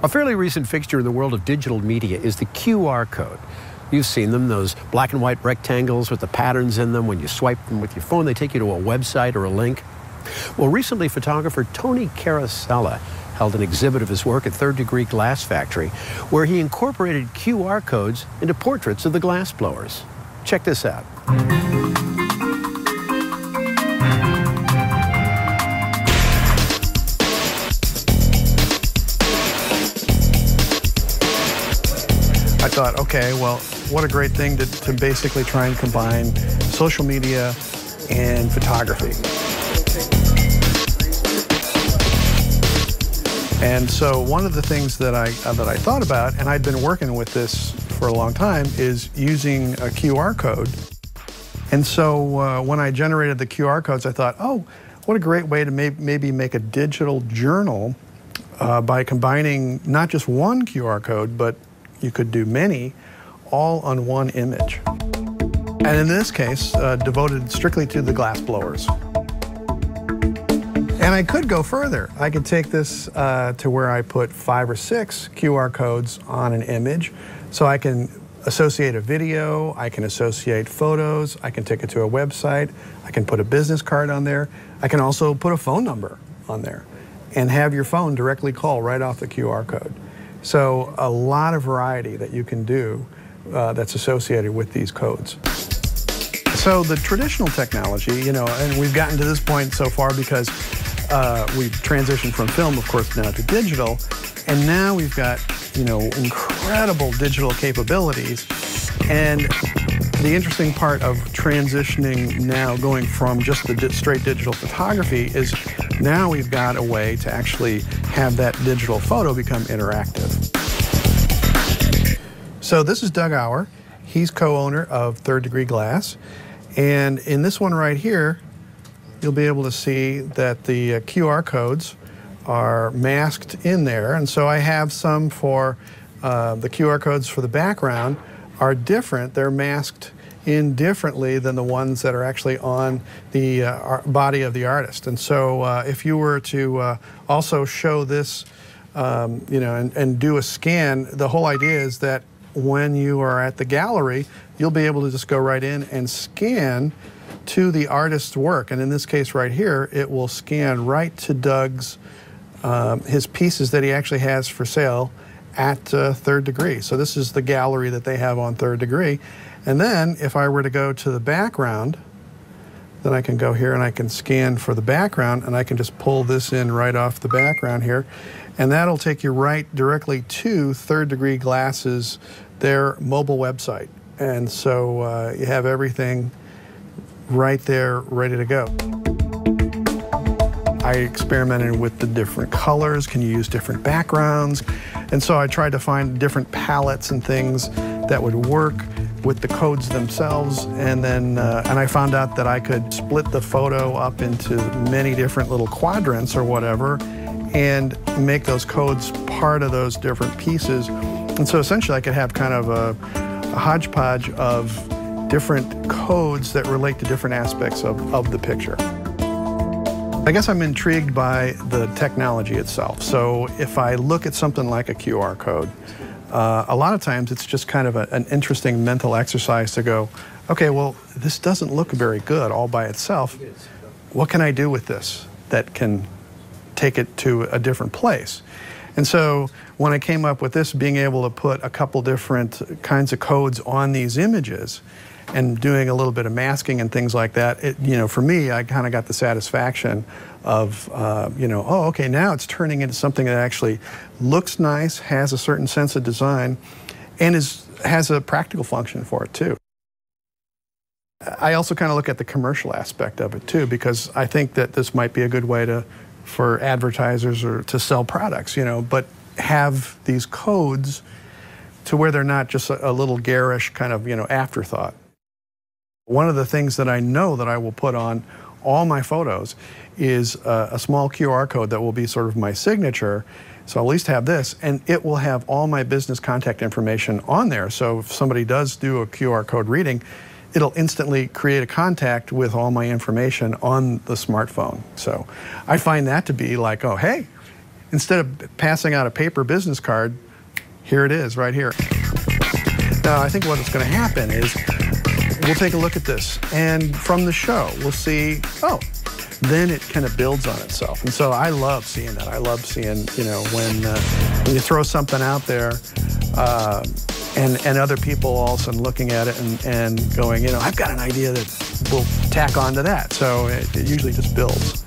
A fairly recent fixture in the world of digital media is the QR code. You've seen them, those black and white rectangles with the patterns in them. When you swipe them with your phone, they take you to a website or a link. Well, recently, photographer Tony Carosella held an exhibit of his work at Third Degree Glass Factory, where he incorporated QR codes into portraits of the glass blowers. Check this out. I thought, okay, well, what a great thing to basically try and combine social media and photography. And so one of the things that I thought about, and I'd been working with this for a long time, is using a QR code. And so when I generated the QR codes, I thought, oh, what a great way to maybe make a digital journal by combining not just one QR code, but you could do many, all on one image. And in this case, devoted strictly to the glass blowers. And I could go further. I could take this to where I put 5 or 6 QR codes on an image. So I can associate a video, I can associate photos, I can take it to a website, I can put a business card on there. I can also put a phone number on there and have your phone directly call right off the QR code. So a lot of variety that you can do that's associated with these codes. So the traditional technology, you know, and we've gotten to this point so far because we've transitioned from film, of course, now to digital, and now we've got, you know, incredible digital capabilities. And the interesting part of transitioning now, going from just the straight digital photography, is now we've got a way to actually have that digital photo become interactive. So this is Doug Auer. He's co-owner of Third Degree Glass. And in this one right here, you'll be able to see that the QR codes are masked in there. And so I have some for the QR codes for the background are different. They're masked in differently than the ones that are actually on the body of the artist. And so if you were to also show this, you know, and do a scan, the whole idea is that when you are at the gallery, you'll be able to just go right in and scan to the artist's work. And in this case right here, it will scan right to Doug's, his pieces that he actually has for sale at Third Degree. So this is the gallery that they have on Third Degree. And then if I were to go to the background, then I can go here and I can scan for the background, and I can just pull this in right off the background here. And that'll take you right directly to Third Degree Glass's, their mobile website. And so you have everything right there ready to go. I experimented with the different colors. Can you use different backgrounds? And so I tried to find different palettes and things that would work with the codes themselves. And then and I found out that I could split the photo up into many different little quadrants or whatever and make those codes part of those different pieces. And so essentially I could have kind of a hodgepodge of different codes that relate to different aspects of the picture. I guess I'm intrigued by the technology itself. So if I look at something like a QR code, a lot of times it's just kind of an interesting mental exercise to go, okay, well, this doesn't look very good all by itself. What can I do with this that can take it to a different place? And so when I came up with this, being able to put a couple different kinds of codes on these images and doing a little bit of masking and things like that, you know, for me, I kind of got the satisfaction of, you know, oh, okay, now it's turning into something that actually looks nice, has a certain sense of design, and has a practical function for it too. I also kind of look at the commercial aspect of it too, because I think that this might be a good way for advertisers or to sell products, you know, but have these codes to where they're not just a little garish kind of, you know, afterthought. One of the things that I know that I will put on all my photos is a small QR code that will be sort of my signature. So I'll at least have this, and it will have all my business contact information on there. So if somebody does do a QR code reading, it'll instantly create a contact with all my information on the smartphone. So I find that to be like, oh, hey, instead of passing out a paper business card, here it is right here. Now, I think what's going to happen is we'll take a look at this, and from the show, we'll see, oh, then it kind of builds on itself. And so I love seeing that. I love seeing, you know, when you throw something out there, and other people all of a sudden looking at it and going, you know, I've got an idea that we'll tack onto that. So it usually just builds.